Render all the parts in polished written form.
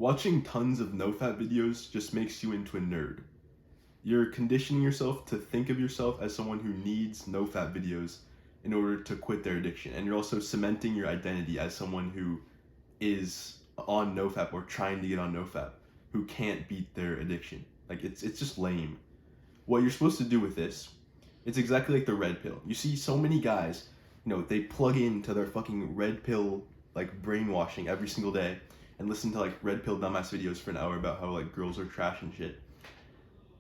Watching tons of NoFap videos just makes you into a nerd. You're conditioning yourself to think of yourself as someone who needs NoFap videos in order to quit their addiction. And you're also cementing your identity as someone who is on NoFap or trying to get on NoFap, who can't beat their addiction. Like it's just lame. What you're supposed to do with this, it's exactly like the red pill. You see so many guys, they plug into their fucking red pill like brainwashing every single day and listen to like red pill dumbass videos for an hour about how like girls are trash and shit.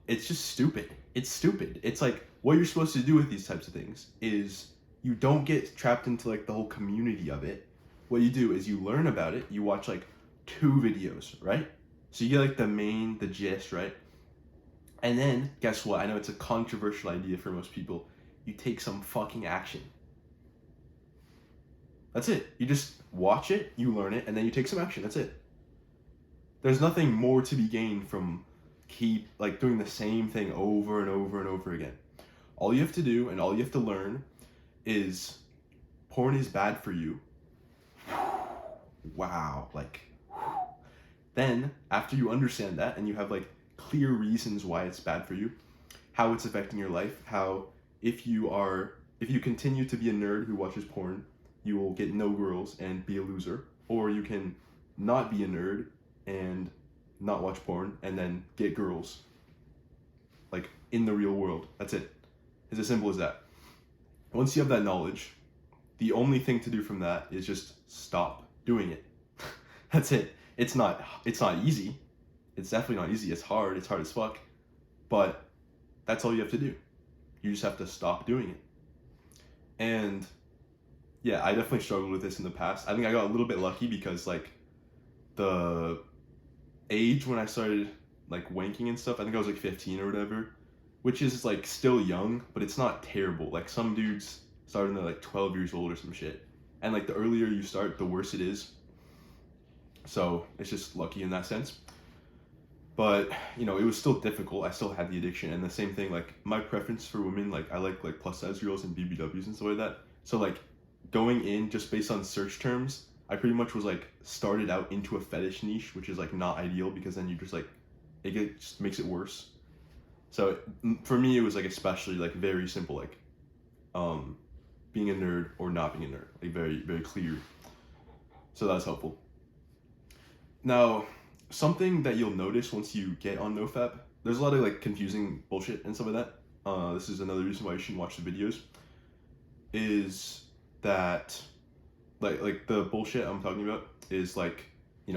It's just stupid. It's stupid. It's like what you're supposed to do with these types of things is you don't get trapped into like the whole community of it. What you do is you learn about it, you watch like 2 videos, right? So you get like the gist, right? And then guess what? I know it's a controversial idea for most people. You take some fucking action. That's it. You just watch it, you learn it, and then you take some action. That's it. There's nothing more to be gained from keep like doing the same thing over and over and over again. All you have to do and all you have to learn is porn is bad for you. Wow, like then after you understand that and you have like clear reasons why it's bad for you, how it's affecting your life, how if you continue to be a nerd who watches porn, you will get no girls and be a loser, or you can not be a nerd and not watch porn and then get girls like in the real world. That's it. It's as simple as that. Once you have that knowledge, the only thing to do from that is just stop doing it. That's it. It's not easy. It's definitely not easy. It's hard as fuck. But that's all you have to do. You just have to stop doing it. And yeah, I definitely struggled with this in the past. I think I got a little bit lucky because like the age when I started like wanking and stuff, I think I was like 15 or whatever, which is like still young, but it's not terrible. Like some dudes start when they're like 12 years old or some shit. And like the earlier you start, the worse it is. So it's just lucky in that sense. But it was still difficult. I still had the addiction, and the same thing. Like my preference for women, like I like plus size girls and BBWs and stuff like that. So like going in just based on search terms, I pretty much was like started out into a fetish niche, which is like not ideal because then you just like just makes it worse. So for me, it was like especially like very simple, like being a nerd or not being a nerd, like very very clear. So that's helpful. Now, something that you'll notice once you get on NoFap, there's a lot of like confusing bullshit and stuff like that. This is another reason why you shouldn't watch the videos. Is that like the bullshit I'm talking about is like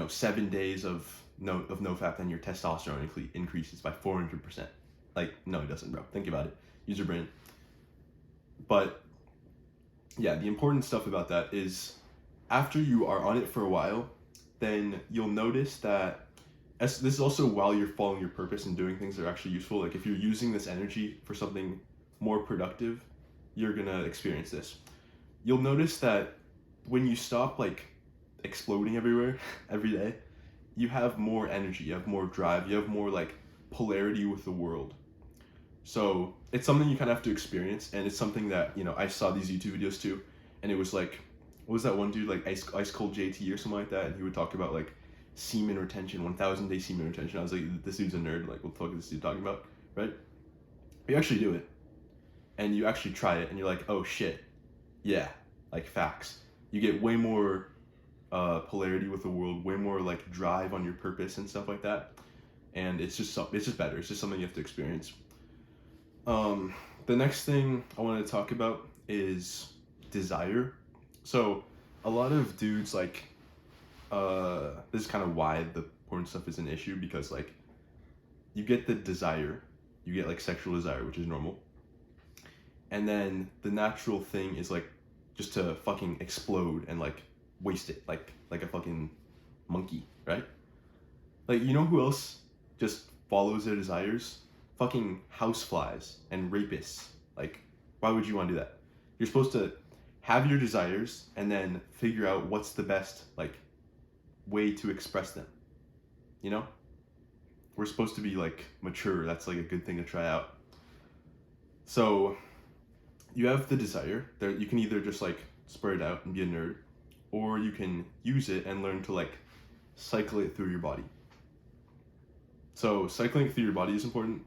7 days of NoFap and your testosterone increases by 400%. Like no, it doesn't, bro. Think about it. Use your brain. But yeah, the important stuff about that is after you are on it for a while, then you'll notice that this is also while you're following your purpose and doing things that are actually useful. Like if you're using this energy for something more productive, you're gonna experience this. You'll notice that when you stop like exploding everywhere every day, you have more energy, you have more drive, you have more like polarity with the world. So it's something you kind of have to experience, and it's something that I saw these YouTube videos too, and it was like, what was that one dude like Ice Cold JT or something like that, and he would talk about like semen retention, 1,000-day semen retention. I was like, this dude's a nerd. Like, what the fuck is this dude talking about, right? But you actually do it, and you actually try it, and you're like, oh shit, yeah, like facts. You get way more polarity with the world, way more like drive on your purpose and stuff like that, and it's just better. It's just something you have to experience. The next thing I wanted to talk about is desire. So a lot of dudes like this is kind of why the porn stuff is an issue, because like you get the desire, you get like sexual desire, which is normal, and then the natural thing is like just to fucking explode and like waste it like a fucking monkey, right? Like who else just follows their desires? Fucking houseflies and rapists. Like, why would you want to do that? You're supposed to have your desires and then figure out what's the best like way to express them. We're supposed to be like mature. That's like a good thing to try out. So you have the desire there. You can either just like spur it out and be a nerd, or you can use it and learn to like cycle it through your body. So cycling through your body is important.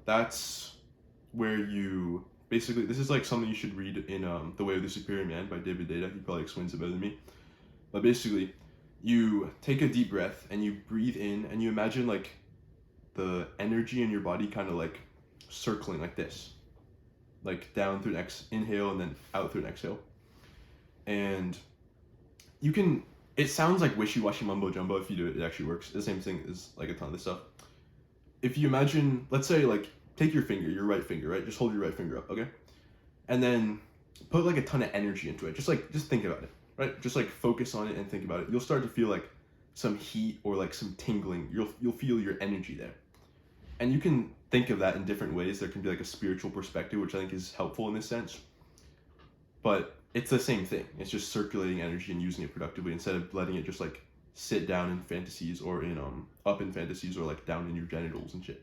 That's where you basically, this is like something you should read in The Way of the Superior Man by David Deida. He probably explains it better than me. But basically, you take a deep breath and you breathe in and you imagine like the energy in your body kind of like circling like this, like down through an inhale and then out through an exhale. And you can, it sounds like wishy-washy mumbo jumbo. If you do it, it actually works. The same thing as like a ton of this stuff. If you imagine, let's say like take your finger, your right finger, right? Just hold your right finger up, okay? And then put like a ton of energy into it. Just think about it, right? Just like focus on it and think about it. You'll start to feel like some heat or like some tingling. You'll feel your energy there. And you can think of that in different ways. There can be like a spiritual perspective, which I think is helpful in this sense. But it's the same thing. It's just circulating energy and using it productively instead of letting it just like sit down in fantasies or in up in fantasies or like down in your genitals and shit.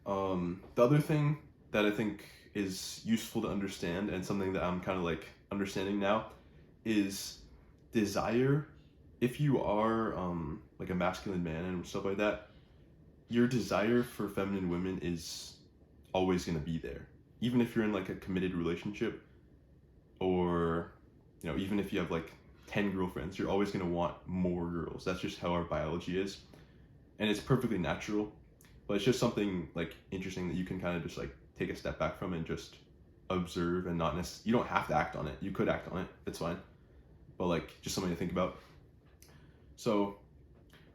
The other thing that I think is useful to understand and something that I'm kind of like understanding now is desire. If you are like a masculine man and stuff like that, your desire for feminine women is always going to be there. Even if you're in like a committed relationship, or you know, even if you have like 10 girlfriends, you're always going to want more girls. That's just how our biology is, and it's perfectly natural. But it's just something like interesting that you can kind of just like take a step back from and just observe and not necessarily, you don't have to act on it. You could act on it, it's fine, but like just something to think about. So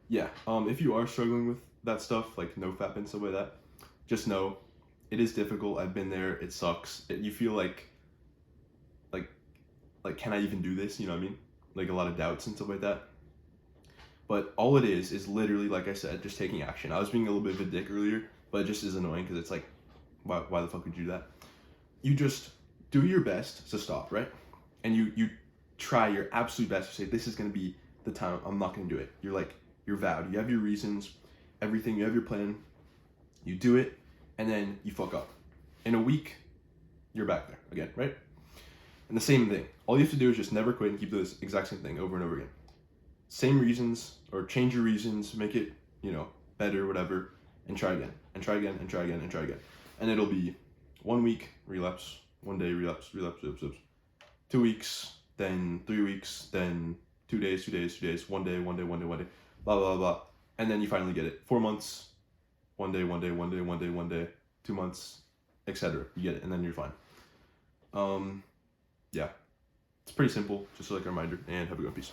yeah, if you are struggling with that stuff, like nofap and stuff like that, just know it is difficult. I've been there. It sucks. You feel like can I even do this? You know what I mean? Like a lot of doubts and stuff like that. But all it is literally, like I said, just taking action. I was being a little bit of a dick earlier, but it just is annoying because it's like, why the fuck would you do that? You just do your best to stop, right? And you try your absolute best to say, this is going to be the time. I'm not going to do it. You're vowed. You have your reasons, everything. You have your plan. You do it, and then you fuck up. In a week, you're back there again, right? And the same thing. All you have to do is just never quit and keep this exact same thing over and over again. Same reasons, or change your reasons, make it, you know, better, whatever, and try again, and try again, and try again, and try again. And it'll be 1 week, relapse, 1 day, relapse, 2 weeks, then 3 weeks, then 2 days, 1 day, blah, blah, blah. And then you finally get it. 4 months, 1 day, 2 months, etc. You get it, and then you're fine. Yeah, it's pretty simple, just like a reminder, and have a good one. Peace.